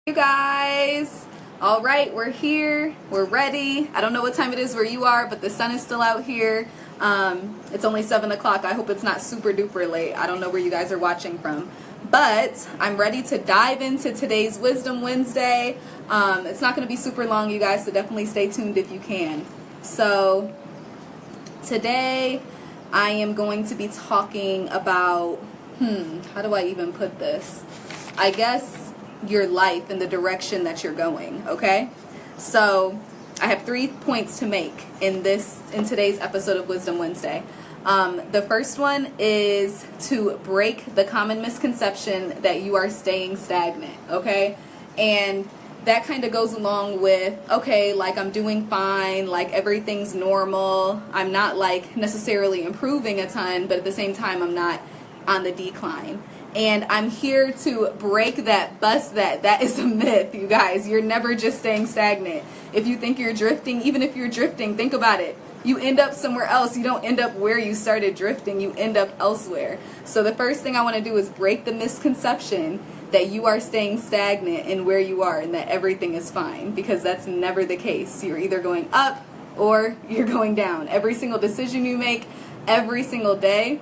You guys, all right, we're here, we're ready. I don't know what time it is where you are, but the sun is still out here. It's only 7 o'clock. I hope it's not super duper late. I don't know where you guys are watching from, but I'm ready to dive into today's Wisdom Wednesday. It's not going to be super long, you guys, so definitely stay tuned if you can. So today I am going to be talking about, how do I even put this? I guess your life and the direction that you're going, okay? So I have 3 points to make in today's episode of Wisdom Wednesday. The first one is to break the common misconception that you are staying stagnant, okay? And that kind of goes along with, okay, like I'm doing fine, like everything's normal. I'm not like necessarily improving a ton, but at the same time, I'm not on the decline. And I'm here to break that, bust that. That is a myth, you guys. You're never just staying stagnant. If you think you're drifting, even if you're drifting, think about it. You end up somewhere else. You don't end up where you started drifting. You end up elsewhere. So the first thing I want to do is break the misconception that you are staying stagnant in where you are and that everything is fine, because that's never the case. You're either going up or you're going down. Every single decision you make, every single day,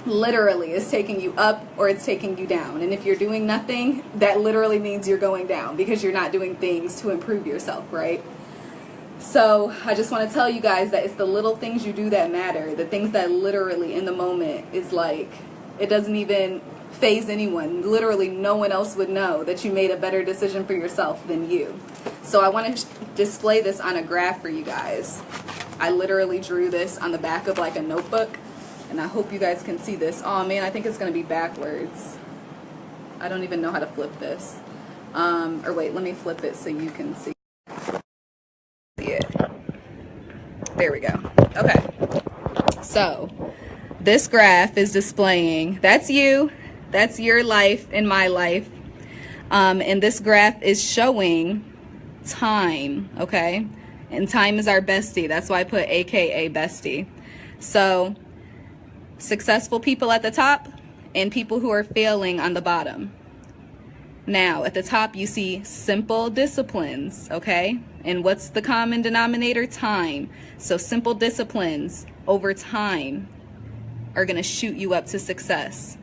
literally is taking you up or it's taking you down. And if you're doing nothing, that literally means you're going down because you're not doing things to improve yourself, right? So I just want to tell you guys that it's the little things you do that matter. The things that literally in the moment is like, it doesn't even faze anyone. Literally no one else would know that you made a better decision for yourself than you. So I want to display this on a graph for you guys. I literally drew this on the back of like a notebook. And I hope you guys can see this. Oh man, I think it's going to be backwards. I don't even know how to flip this. Or wait, let me flip it so you can see it. There we go. Okay. So this graph is displaying, that's you. That's your life and my life. And this graph is showing time, okay? And time is our bestie. That's why I put AKA bestie. So successful people at the top and people who are failing on the bottom. Now, at the top, you see simple disciplines, okay? And what's the common denominator? Time. So simple disciplines over time are going to shoot you up to success.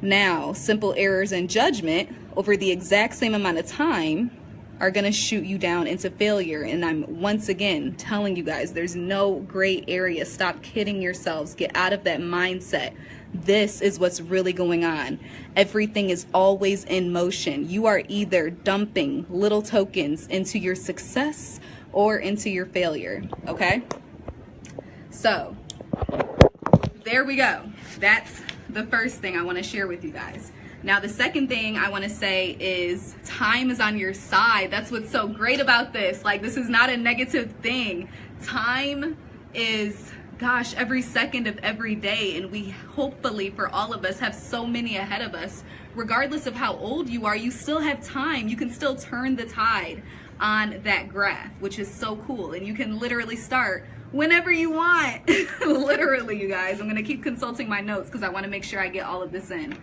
Now, simple errors in judgment over the exact same amount of time are going to shoot you down into failure. And I'm once again telling you guys, there's no gray area. Stop kidding yourselves. Get out of that mindset. This is what's really going on. Everything is always in motion. You are either dumping little tokens into your success or into your failure, okay? So there we go. That's the first thing I want to share with you guys. Now, the second thing I want to say is time is on your side. That's what's so great about this. Like, this is not a negative thing. Time is, gosh, every second of every day. And we hopefully, for all of us, have so many ahead of us. Regardless of how old you are, you still have time. You can still turn the tide on that graph, which is so cool. And you can literally start whenever you want. Literally, you guys. I'm going to keep consulting my notes because I want to make sure I get all of this in.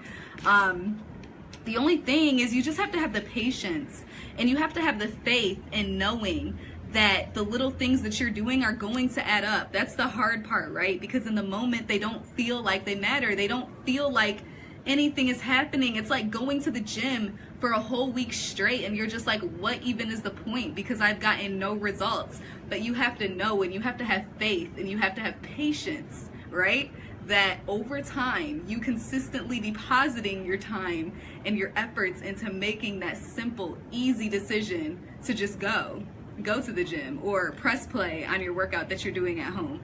The only thing is you just have to have the patience and you have to have the faith in knowing that the little things that you're doing are going to add up. That's the hard part, right? Because in the moment, they don't feel like they matter. They don't feel like anything is happening. It's like going to the gym for a whole week straight and you're just like, what even is the point? Because I've gotten no results. But you have to know and you have to have faith and you have to have patience, right? That over time, you consistently depositing your time and your efforts into making that simple, easy decision to just go to the gym or press play on your workout that you're doing at home.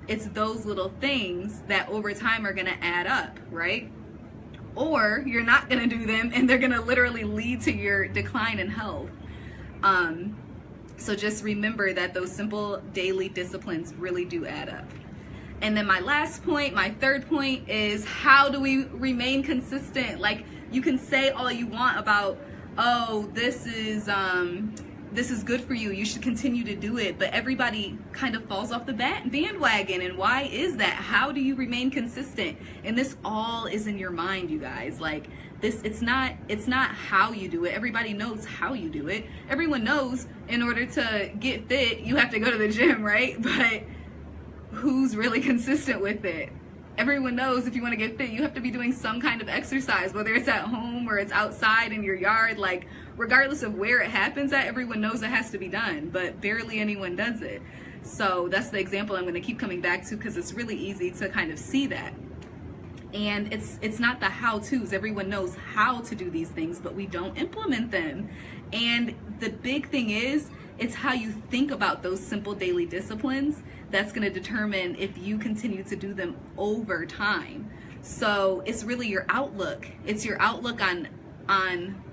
It's those little things that over time are gonna add up, right? Or you're not gonna do them and they're gonna literally lead to your decline in health. So just remember that those simple daily disciplines really do add up. And then my last point, my third point is, how do we remain consistent? Like, you can say all you want about, oh, this is this is good for you, you should continue to do it, but everybody kind of falls off the bandwagon. And why is that? How do you remain consistent? And this all is in your mind, you guys. Like this, it's not how you do it. Everybody knows how you do it. Everyone knows in order to get fit, you have to go to the gym, right? But who's really consistent with it? Everyone knows if you want to get fit, you have to be doing some kind of exercise, whether it's at home or it's outside in your yard. Like, regardless of where it happens at, everyone knows it has to be done, but barely anyone does it. So that's the example I'm going to keep coming back to, because it's really easy to kind of see that. And it's not the how-tos. Everyone knows how to do these things, but we don't implement them. And the big thing is, it's how you think about those simple daily disciplines that's going to determine if you continue to do them over time. So it's really your outlook. It's your outlook on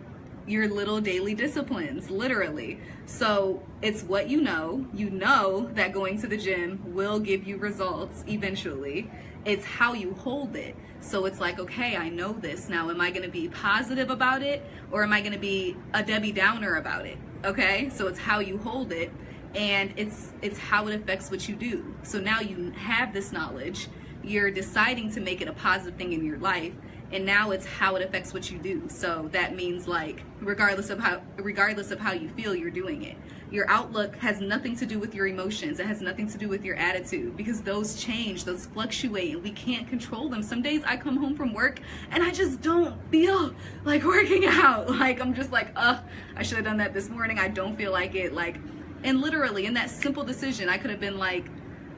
your little daily disciplines, literally. So it's what you know. You know that going to the gym will give you results eventually. It's how you hold it. So it's like, okay, I know this now. Am I going to be positive about it, or am I going to be a Debbie Downer about it? Okay, so it's how you hold it, and it's how it affects what you do. So now you have this knowledge, you're deciding to make it a positive thing in your life, and now it's how it affects what you do. So that means, like, regardless of how you feel, you're doing it. Your outlook has nothing to do with your emotions. It has nothing to do with your attitude, because those change, those fluctuate, and we can't control them. Some days I come home from work and I just don't feel like working out. Like, I'm just like, I should have done that this morning. I don't feel like it. Like, and literally in that simple decision, I could have been like,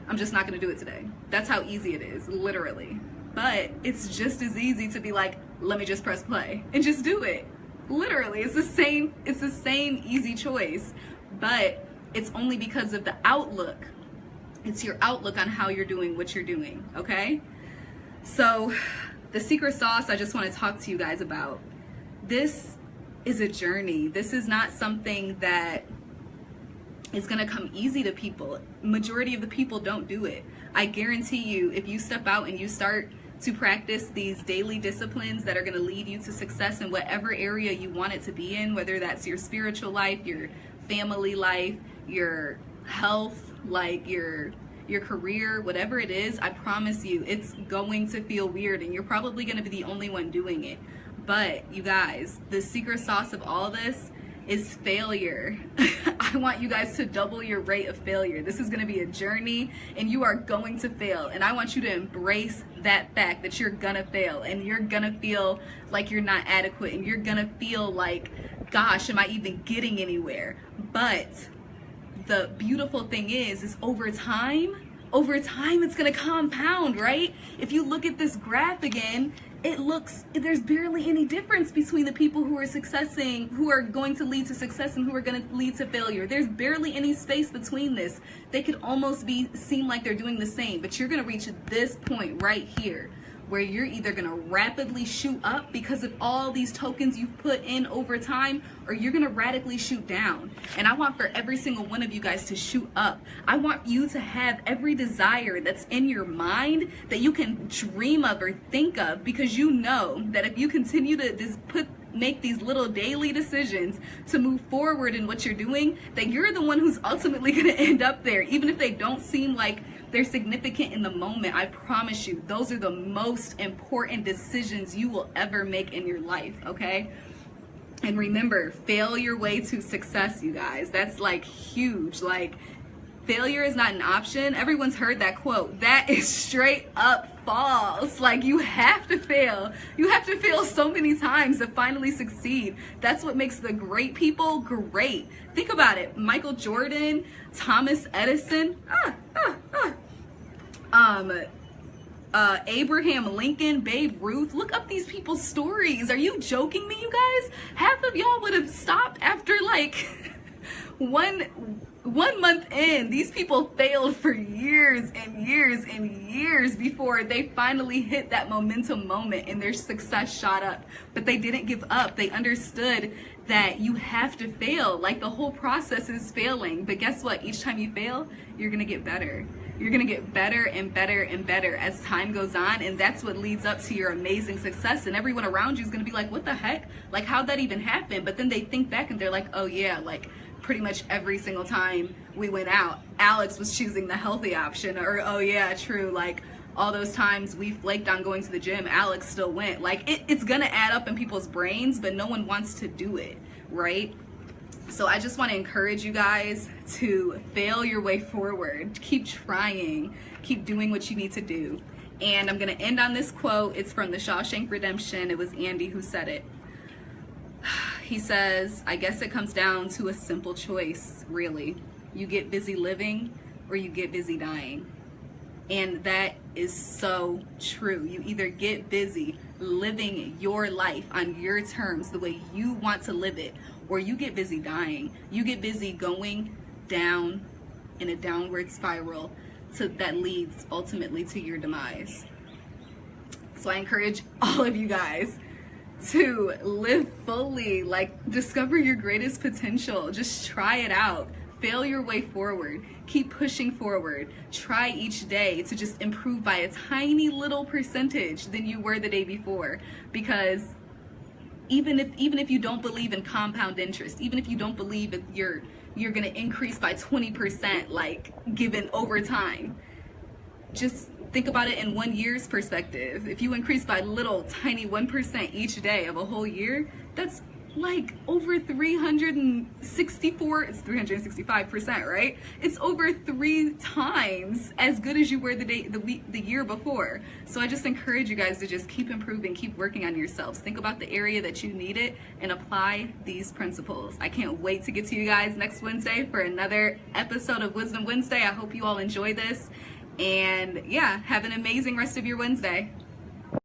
I'm just not going to do it today. That's how easy it is, literally. But it's just as easy to be like, let me just press play and just do it. Literally, it's the same easy choice. But it's only because of the outlook. It's your outlook on how you're doing what you're doing, okay? So the secret sauce I just want to talk to you guys about. This is a journey. This is not something that is going to come easy to people. Majority of the people don't do it. I guarantee you, if you step out and you start to practice these daily disciplines that are going to lead you to success in whatever area you want it to be in, whether that's your spiritual life, your family life, your health, like your career, whatever it is, I promise you it's going to feel weird, and you're probably going to be the only one doing it. But you guys, the secret sauce of all this is failure. I want you guys to double your rate of failure. This is going to be a journey, and you are going to fail, and I want you to embrace that fact that you're gonna fail, and you're gonna feel like you're not adequate, and you're gonna feel like, gosh, am I even getting anywhere? But the beautiful thing is over time it's gonna compound, right? If you look at this graph again, there's barely any difference between the people who are going to lead to success and who are going to lead to failure. There's barely any space between this. They could almost seem like they're doing the same, but you're going to reach this point right here where you're either going to rapidly shoot up because of all these tokens you've put in over time, or you're going to radically shoot down. And I want for every single one of you guys to shoot up. I want you to have every desire that's in your mind that you can dream of or think of, because you know that if you continue to make these little daily decisions to move forward in what you're doing, that you're the one who's ultimately going to end up there, even if they don't seem like they're significant in the moment. I promise you, those are the most important decisions you will ever make in your life, okay? And remember, fail your way to success, you guys. That's like huge. Like, failure is not an option. Everyone's heard that quote. That is straight up false. Like, you have to fail. You have to fail so many times to finally succeed. That's what makes the great people great. Think about it. Michael Jordan, Thomas Edison, Abraham Lincoln, Babe Ruth. Look up these people's stories. Are you joking me, you guys? Half of y'all would have stopped after like one month in. These people failed for years and years and years before they finally hit that momentum moment and their success shot up. But they didn't give up. They understood that you have to fail. Like, the whole process is failing. But guess what? Each time you fail, you're gonna get better. You're gonna get better and better and better as time goes on, and that's what leads up to your amazing success. And everyone around you is gonna be like, what the heck? Like, how'd that even happen? But then they think back and they're like, oh yeah, like, pretty much every single time we went out, Alex was choosing the healthy option. Or, oh yeah, true, like all those times we flaked on going to the gym, Alex still went. Like it's gonna add up in people's brains, but no one wants to do it, right? So I just want to encourage you guys to fail your way forward. Keep trying, keep doing what you need to do. And I'm gonna end on this quote. It's from The Shawshank Redemption. It was Andy who said it. He says, I guess it comes down to a simple choice, really. You get busy living or you get busy dying. And that is so true. You either get busy living your life on your terms, the way you want to live it, or you get busy dying. You get busy going down in a downward spiral that leads ultimately to your demise. So I encourage all of you guys to live fully, like discover your greatest potential. Just try it out. Fail your way forward. Keep pushing forward. Try each day to just improve by a tiny little percentage than you were the day before. Because even if you don't believe in compound interest, even if you don't believe that you're gonna increase by 20%, like given over time, just think about it in 1 year's perspective. If you increase by little tiny 1% each day of a whole year, that's like over 364, it's 365%, right? It's over 3 times as good as you were the year before. So I just encourage you guys to just keep improving, keep working on yourselves. Think about the area that you need it and apply these principles. I can't wait to get to you guys next Wednesday for another episode of Wisdom Wednesday. I hope you all enjoy this. And yeah, have an amazing rest of your Wednesday.